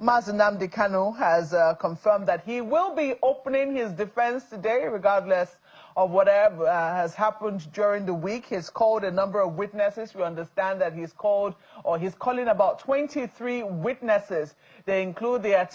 Nnamdi Knau has confirmed that he will be opening his defense today, regardless of whatever has happened during the week. He's called a number of witnesses. We understand that he's calling about 23 witnesses. They include the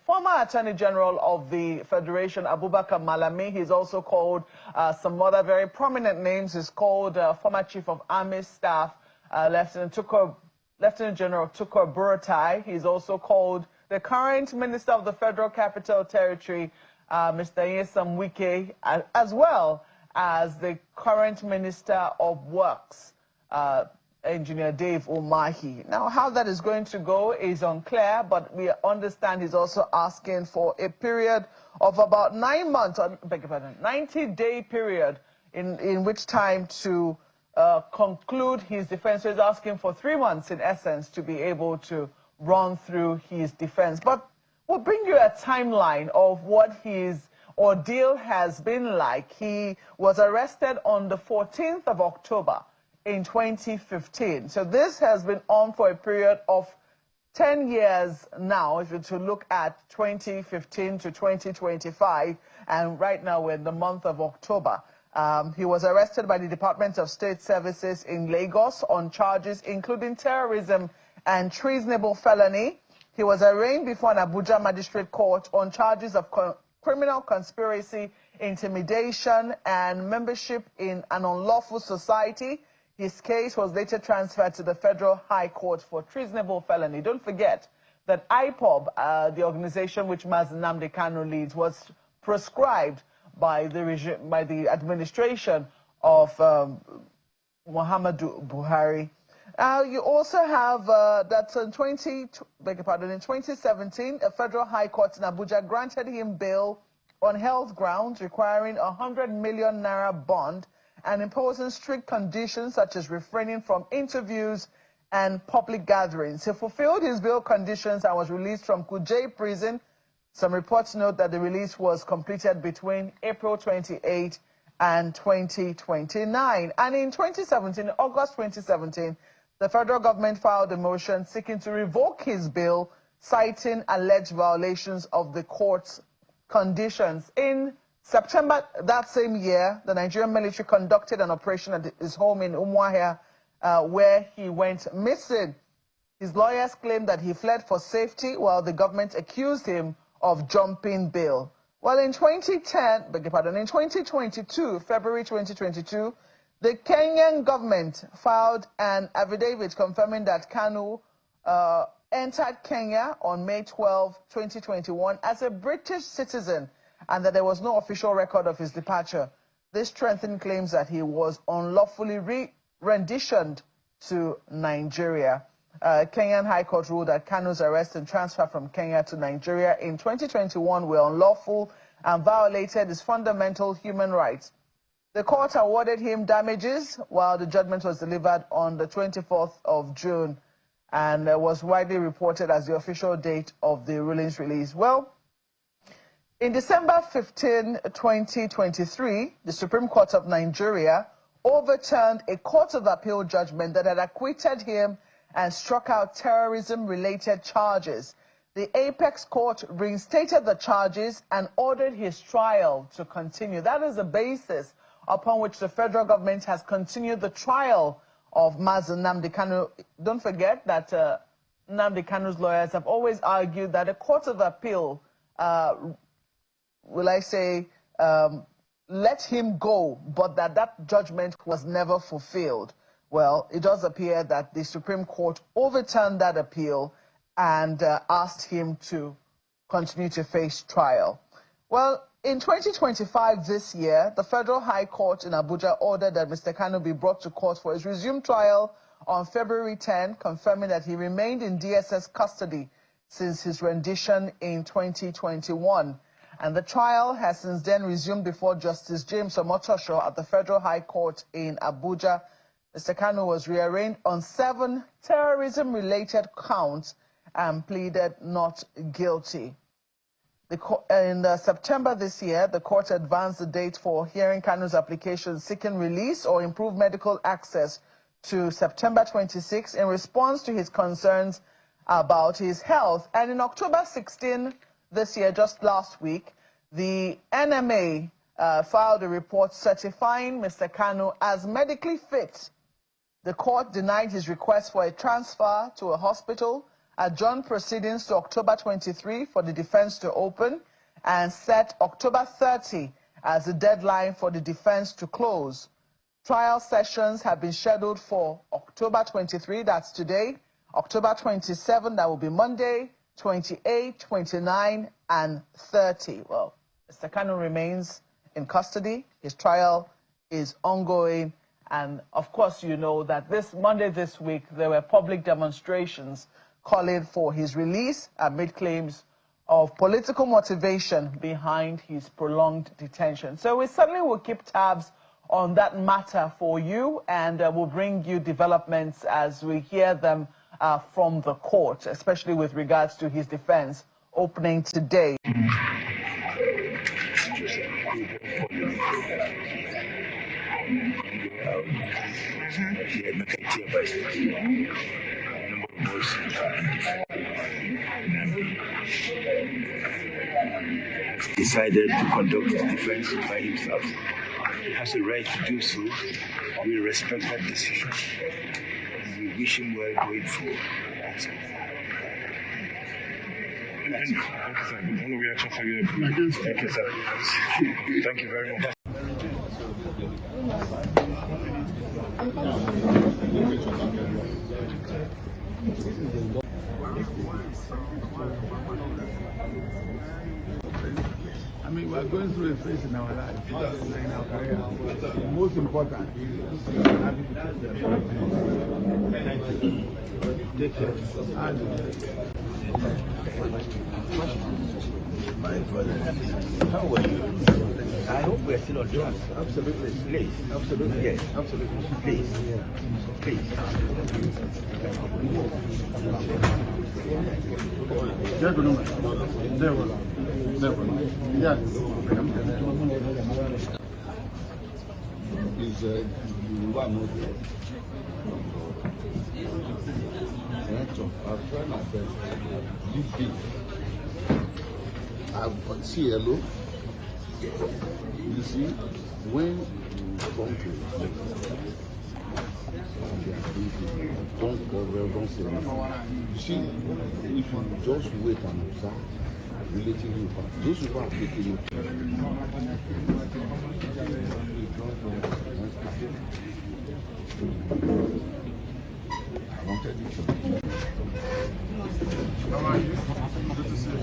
former Attorney General of the Federation, Abubakar Malami. He's also called some other very prominent names. He's called former Chief of Army Staff, Lieutenant General Tukur Buratai. He's also called the current Minister of the Federal Capital Territory, Mr. Nyesom Wike, as well as the current Minister of Works, Engineer Dave Umahi. Now, how that is going to go is unclear, but we understand he's also asking for a period of about 9 months, 90-day period in which time to conclude his defense. So he's asking for 3 months, in essence, to be able to run through his defense. But we'll bring you a timeline of what his ordeal has been like. He was arrested on the 14th of October in 2015. So this has been on for a period of 10 years now, if you to look at 2015 to 2025. And right now we're in the month of October. He was arrested by the Department of State Services in Lagos on charges including terrorism and treasonable felony. He was arraigned before an Abuja magistrate court on charges of criminal conspiracy, intimidation, and membership in an unlawful society. His case was later transferred to the Federal High Court for treasonable felony. Don't forget that IPOB, the organization which Nnamdi Knau leads, was proscribed by the administration of Muhammadu Buhari. You also have that in 2017, a Federal High Court in Abuja granted him bail on health grounds, requiring 100 million naira bond and imposing strict conditions such as refraining from interviews and public gatherings. He fulfilled his bail conditions and was released from Kuje prison. Some reports note that the release was completed between April 28 and 2029. And in 2017, August 2017, the federal government filed a motion seeking to revoke his bail, citing alleged violations of the court's conditions. In September that same year, the Nigerian military conducted an operation at his home in Umuahia, where he went missing. His lawyers claimed that he fled for safety, while the government accused him of jumping bail. Well, in 2022, February 2022, the Kenyan government filed an affidavit confirming that Knau entered Kenya on May 12, 2021 as a British citizen and that there was no official record of his departure. This strengthened claims that he was unlawfully renditioned to Nigeria. Kenyan High Court ruled that Knau's arrest and transfer from Kenya to Nigeria in 2021 were unlawful and violated his fundamental human rights. The court awarded him damages, while the judgment was delivered on the 24th of June and was widely reported as the official date of the ruling's release. Well, in December 15, 2023, the Supreme Court of Nigeria overturned a Court of Appeal judgment that had acquitted him and struck out terrorism-related charges. The Apex Court reinstated the charges and ordered his trial to continue. That is the basis upon which the federal government has continued the trial of Nnamdi Knau. Don't forget that Nnamdi Knau's lawyers have always argued that a Court of Appeal, let him go, but that judgment was never fulfilled. Well, it does appear that the Supreme Court overturned that appeal and asked him to continue to face trial. Well, in 2025 this year, the Federal High Court in Abuja ordered that Mr. Knau be brought to court for his resumed trial on February 10, confirming that he remained in DSS custody since his rendition in 2021. And the trial has since then resumed before Justice James Omotosho at the Federal High Court in Abuja. Mr. Knau was rearraigned on 7 terrorism-related counts and pleaded not guilty. In September this year, the court advanced the date for hearing Knau's application seeking release or improved medical access to September 26 in response to his concerns about his health. And in October 16 this year, just last week, the NMA filed a report certifying Mr. Knau as medically fit. The court denied his request for a transfer to a hospital, adjourned proceedings to October 23 for the defense to open, and set October 30 as the deadline for the defense to close. Trial sessions have been scheduled for October 23, that's today, October 27, that will be Monday, 28, 29, and 30. Well, Mr. Knau remains in custody. His trial is ongoing. And of course, you know that this week, there were public demonstrations calling for his release amid claims of political motivation behind his prolonged detention. So we certainly will keep tabs on that matter for you, and we'll bring you developments as we hear them from the court, especially with regards to his defense opening today. Decided to conduct his defense by himself. He has a right to do so. We respect that decision. And we wish him well going forward. Thank you, sir. Thank you very much. I mean, we are going through a phase in our life, in our career. The most important is happy to take care. My brother, how are you? I hope we are still on track. Absolutely. Please. Absolutely. Yes. Absolutely. Please. Please. See, hello. You see, when you come to don't say anything. You see, if you just wait and observe, relatively fast. Those who are taking you. I wanted it. How are you? Good to see you.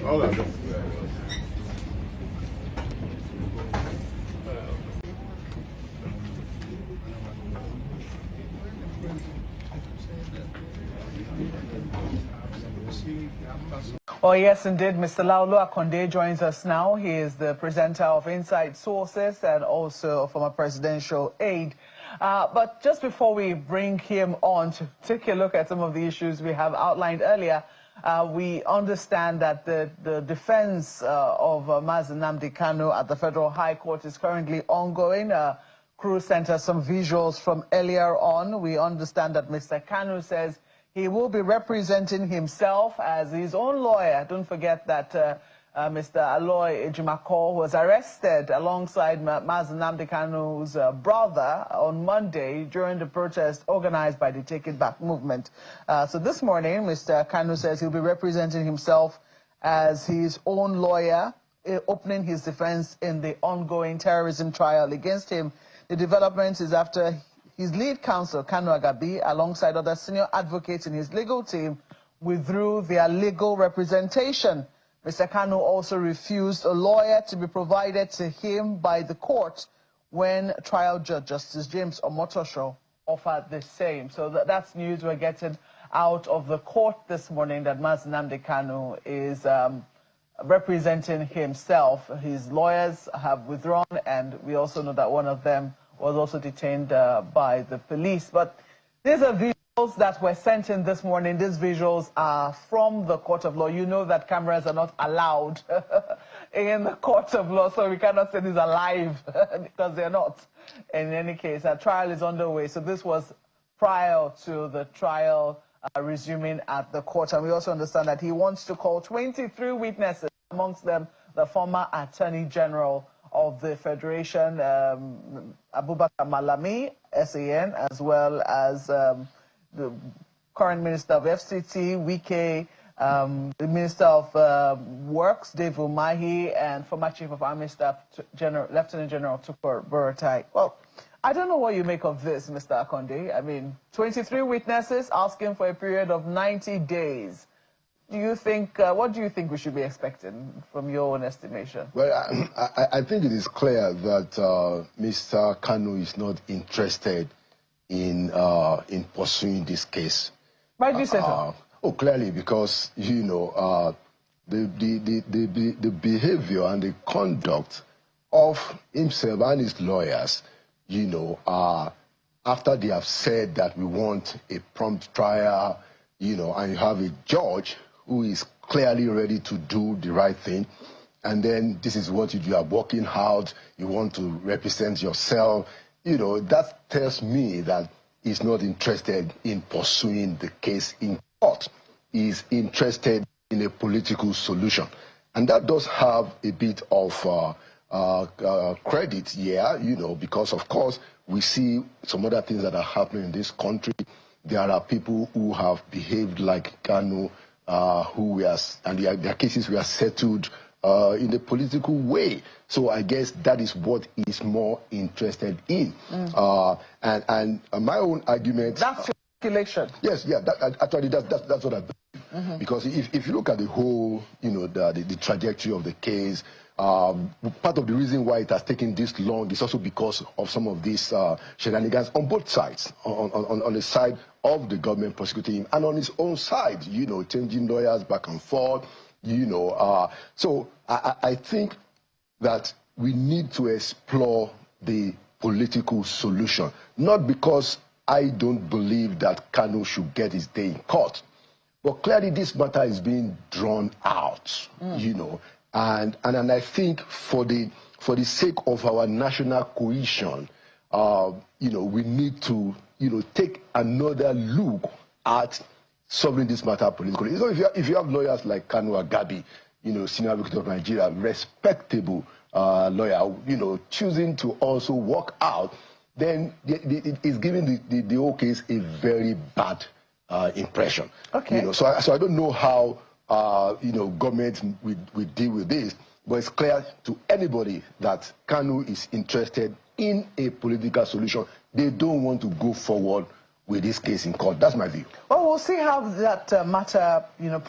All right. Oh, yes, indeed. Mr. Laulu Akonde joins us now. He is the presenter of Inside Sources and also a former presidential aide. But just before we bring him on to take a look at some of the issues we have outlined earlier, we understand that the defense of Nnamdi Knau at the Federal High Court is currently ongoing. Crew sent us some visuals from earlier on. We understand that Mr. Knau says he will be representing himself as his own lawyer. Don't forget that Mr. Aloy Ejimako was arrested alongside Nnamdi Knau's brother on Monday during the protest organized by the Take It Back movement. So this morning, Mr. Knau says he'll be representing himself as his own lawyer, opening his defense in the ongoing terrorism trial against him. The development is after his lead counsel, Kanu Agabi, alongside other senior advocates in his legal team, withdrew their legal representation. Mr. Knau also refused a lawyer to be provided to him by the court when trial judge Justice James Omotosho offered the same. So that's news we're getting out of the court this morning, that Nnamdi Knau is representing himself. His lawyers have withdrawn, and we also know that one of them was also detained by the police. But there's a visual that were sent in this morning, these visuals are from the court of law. You know that cameras are not allowed in the court of law, so we cannot say these are live because they're not. In any case, a trial is underway. So this was prior to the trial resuming at the court. And we also understand that he wants to call 23 witnesses, amongst them the former Attorney General of the Federation, Abubakar Malami, SAN, as well as the current Minister of FCT, Wike, the Minister of Works, Dave Umahi, and former Chief of Army Staff, Lieutenant General Tukur Buratai. Well, I don't know what you make of this, Mr. Akonde. I mean, 23 witnesses asking for a period of 90 days. Do you think, what do you think we should be expecting from your own estimation? Well, I think it is clear that Mr. Knau is not interested in pursuing this case. Why do you say so? Oh, clearly because, you know, the behavior and the conduct of himself and his lawyers, you know, after they have said that we want a prompt trial, you know, and you have a judge who is clearly ready to do the right thing, and then this is what you are working out, you want to represent yourself, you know, that tells me that he's not interested in pursuing the case in court. He's interested in a political solution. And that does have a bit of credit here, you know, because of course we see some other things that are happening in this country. There are people who have behaved like Knau, and their cases were settled in a political way. So I guess that is what he's more interested in. And my own argument... That's speculation. Yes, yeah, actually that's what I believe. Because if you look at the whole, you know, the trajectory of the case, part of the reason why it has taken this long is also because of some of these shenanigans on both sides, on the side of the government prosecuting him and on his own side, you know, changing lawyers back and forth, you know. So I think that we need to explore the political solution, not because I don't believe that Knau should get his day in court, but clearly this matter is being drawn out, you know. And I think for the sake of our national cohesion, you know, we need to, you know, take another look at solving this matter politically. So if you have lawyers like Knau Agabi, you know, senior advocate of Nigeria, respectable lawyer, you know, choosing to also walk out, then it is giving the whole case a very bad impression. Okay. You know, so I don't know how you know, government will deal with this, but it's clear to anybody that Knau is interested in a political solution. They don't want to go forward with this case in court. That's my view. Well, we'll see how that matter, you know,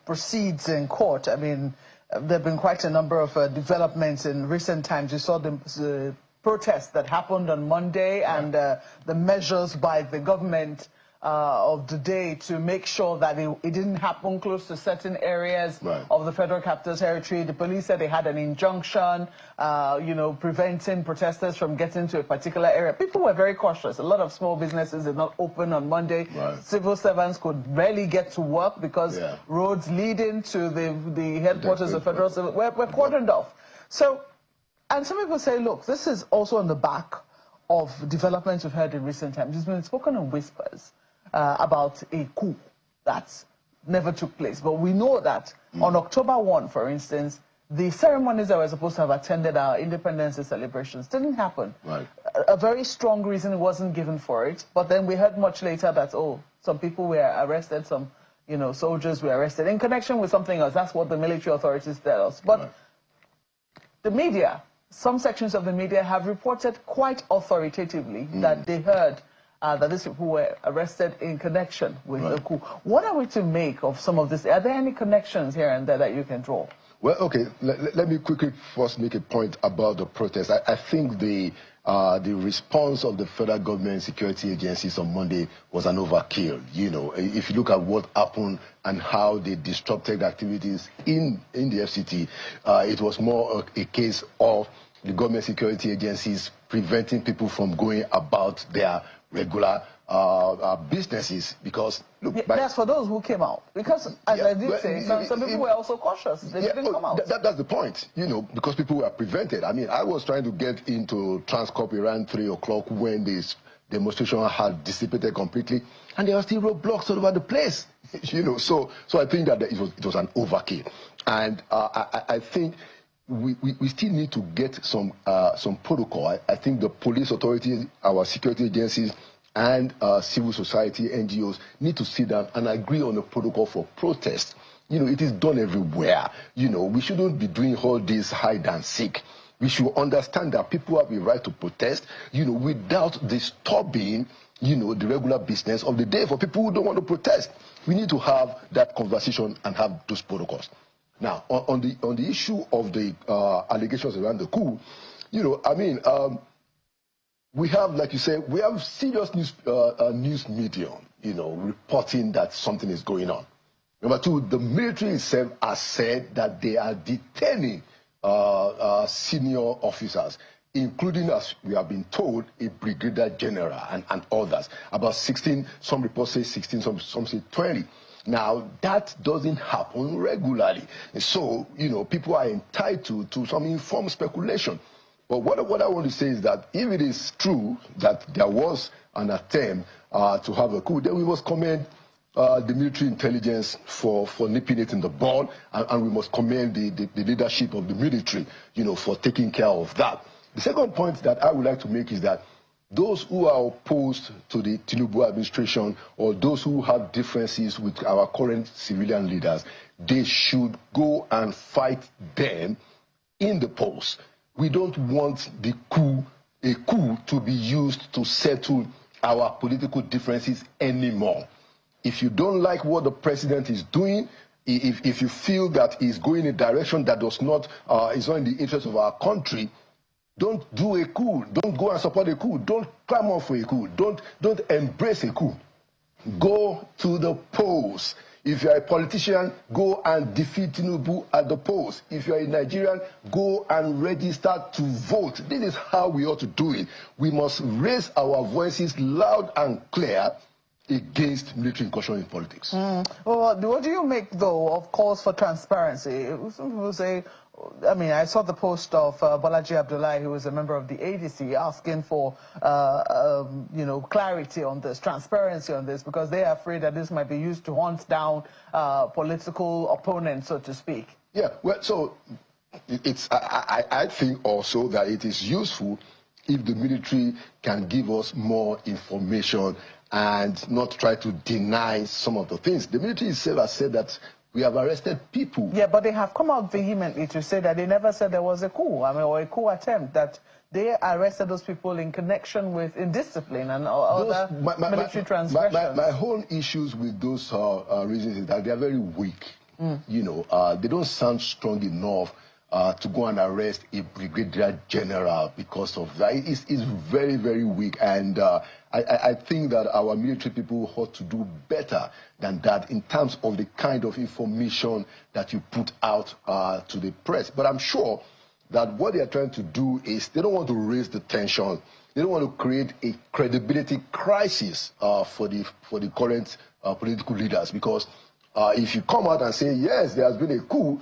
proceeds in court. I mean, there have been quite a number of developments in recent times. You saw the protests that happened on Monday, and the measures by the government of the day to make sure that it didn't happen close to certain areas of the Federal Capital Territory. The police said they had an injunction, you know, preventing protesters from getting to a particular area. People were very cautious. A lot of small businesses did not open on Monday. Civil servants could barely get to work because roads leading to the headquarters of Federal Civil were cordoned off. So, and some people say, look, this is also on the back of developments we've heard in recent times. It's been spoken in whispers about a coup that never took place. But we know that on October 1, for instance, the ceremonies that were supposed to have attended our independence celebrations didn't happen. A very strong reason wasn't given for it. But then we heard much later that, oh, some people were arrested, some, you know, soldiers were arrested in connection with something else. That's what the military authorities tell us. But the media, some sections of the media have reported quite authoritatively that they heard that these people were arrested in connection with the coup. What are we to make of some of this? Are there any connections here and there that you can draw? Well, okay, let me quickly first make a point about the protest. I think the response of the federal government security agencies on Monday was an overkill. You know, if you look at what happened and how they disrupted activities in the FCT, it was more a case of the government security agencies preventing people from going about their regular businesses, because look, Yeah, that's for those who came out. Because as I did say, some people were also cautious. They didn't come out. That's the point, because people were prevented. I mean, I was trying to get into Transcorp around 3 o'clock when this demonstration had dissipated completely, and there were still roadblocks all over the place. So I think that it was an overkill, and I think we still need to get some protocol. I think the police authorities, our security agencies, and civil society NGOs need to sit down and agree on a protocol for protest. It is done everywhere. We shouldn't be doing all this hide and seek. We should understand that people have a right to protest, without disturbing, the regular business of the day for people who don't want to protest. We need to have that conversation and have those protocols. Now, on the issue of the allegations around the coup, we have, like you said, we have serious news media, reporting that something is going on. Number two, the military itself has said that they are detaining senior officers, including, as we have been told, a brigadier general and others. About 16, some reports say 16, some say 20. Now, that doesn't happen regularly. So, people are entitled to some informed speculation. But what I want to say is that if it is true that there was an attempt to have a coup, then we must commend the military intelligence for nipping it in the bud, and we must commend the leadership of the military, for taking care of that. The second point that I would like to make is that those who are opposed to the Tinubu administration, or those who have differences with our current civilian leaders, they should go and fight them in the polls. We don't want a coup to be used to settle our political differences anymore. If you don't like what the president is doing, if you feel that he's going in a direction that is not in the interest of our country, don't do a coup. Don't go and support a coup. Don't clamor for a coup. Don't embrace a coup. Go to the polls. If you're a politician, go and defeat Tinubu at the polls. If you're a Nigerian, go and register to vote. This is how we ought to do it. We must raise our voices loud and clear against military incursion in politics. Well, what do you make, though, of calls for transparency? Some people say, I saw the post of Bolaji Abdullahi, who is a member of the ADC, asking for, clarity on this, transparency on this, because they are afraid that this might be used to hunt down political opponents, so to speak. Yeah, well, so I think also that it is useful if the military can give us more information and not try to deny some of the things. The military itself has said that we have arrested people. Yeah, but they have come out vehemently to say that they never said there was a coup, or a coup attempt, that they arrested those people in connection with indiscipline and other military transgressions. My whole issues with those reasons is that they are very weak. They don't sound strong enough to go and arrest a brigadier general because of that. It's very, very weak, and I think that our military people ought to do better than that in terms of the kind of information that you put out to the press. But I'm sure that what they are trying to do is they don't want to raise the tension. They don't want to create a credibility crisis for the current political leaders, because if you come out and say, yes, there has been a coup,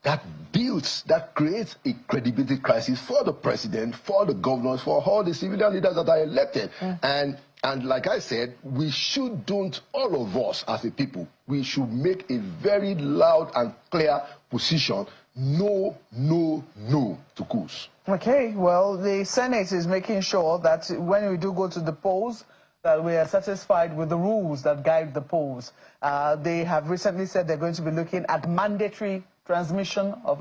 that creates a credibility crisis for the president, for the governors, for all the civilian leaders that are elected. And like I said, we shouldn't, all of us as a people, we should make a very loud and clear position: no, no, no to coups. Okay, well, the Senate is making sure that when we do go to the polls, that we are satisfied with the rules that guide the polls. They have recently said they're going to be looking at mandatory transmission of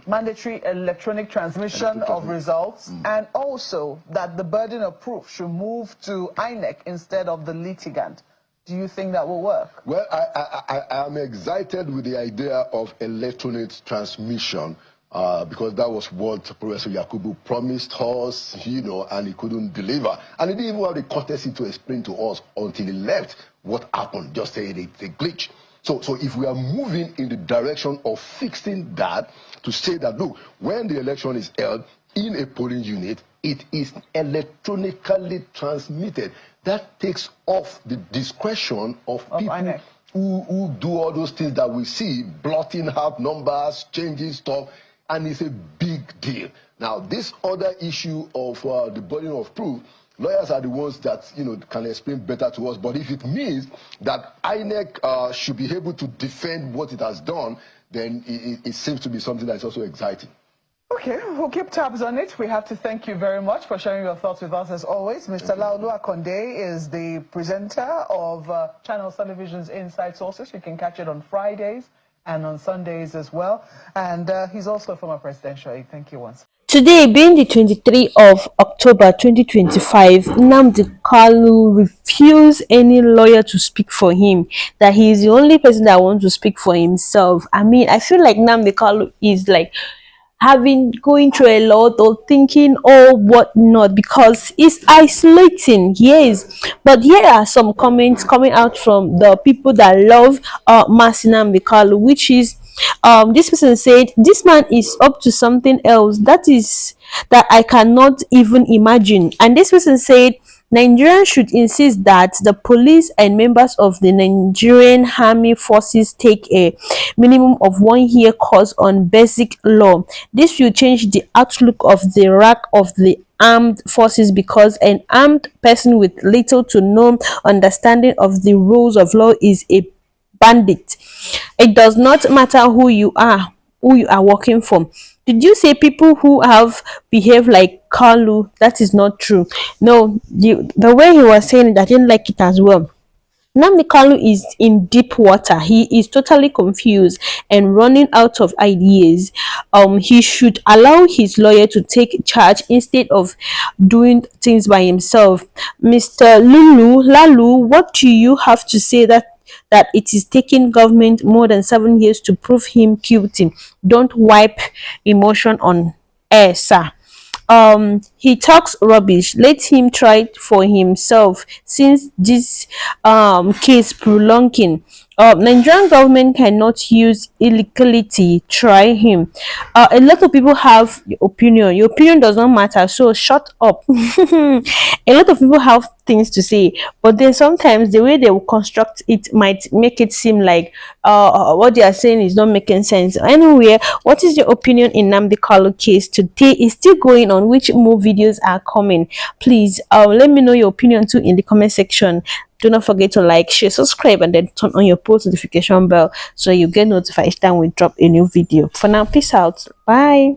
mandatory electronic transmission of results, and also that the burden of proof should move to INEC instead of the litigant. Do you think that will work? Well, I am excited with the idea of electronic transmission, because that was what Professor Yakubu promised us, and he couldn't deliver. And he didn't even have the courtesy to explain to us until he left what happened, just saying it's a glitch. So if we are moving in the direction of fixing that, to say that, look, when the election is held in a polling unit, it is electronically transmitted. That takes off the discretion of people INEC. who do all those things that we see, blotting out numbers, changing stuff, and it's a big deal. Now, this other issue of the burden of proof, lawyers are the ones that can explain better to us. But if it means that INEC should be able to defend what it has done, then it seems to be something that's also exciting. Okay, we'll keep tabs on it. We have to thank you very much for sharing your thoughts with us as always. Mr. Laolu Akonde is the presenter of Channel Television's Inside Sources. You can catch it on Fridays and on Sundays as well. And he's also a former presidential aide. Thank you once. Today, being the 23rd of October 2025, Nnamdi Knau refused any lawyer to speak for him, that he is the only person that wants to speak for himself. I mean, I feel like Nnamdi Knau is like going through a lot of thinking or whatnot, because it's isolating, yes. But here are some comments coming out from the people that love Nnamdi Knau, which is this person said, this man is up to something else that I cannot even imagine. And this person said, Nigerians should insist that the police and members of the Nigerian army forces take a minimum of 1 year course on basic law. This will change the outlook of the rank of the armed forces, because an armed person with little to no understanding of the rules of law is a bandit. It does not matter who you are working for. Did you say people who have behaved like Kalu? That is not true. No, the way he was saying it, I didn't like it as well. Nnamdi Knau is in deep water. He is totally confused and running out of ideas. He should allow his lawyer to take charge instead of doing things by himself. Mr. Lalu, what do you have to say that it is taking government more than 7 years to prove him guilty? Don't wipe emotion on air, sir. He talks rubbish. Let him try it for himself, since this case prolonging. Nigerian government cannot use illegality. Try him. A lot of people have opinion. Your opinion does not matter, so shut up. A lot of people have things to say, but then sometimes the way they will construct it might make it seem like what they are saying is not making sense. Anyway, what is your opinion in Nnamdi Knau case? Today is still going on. Which more videos are coming? Please let me know your opinion too in the comment section. Do not forget to like, share, subscribe, and then turn on your post notification bell so you get notified each time we drop a new video. For now, peace out. Bye.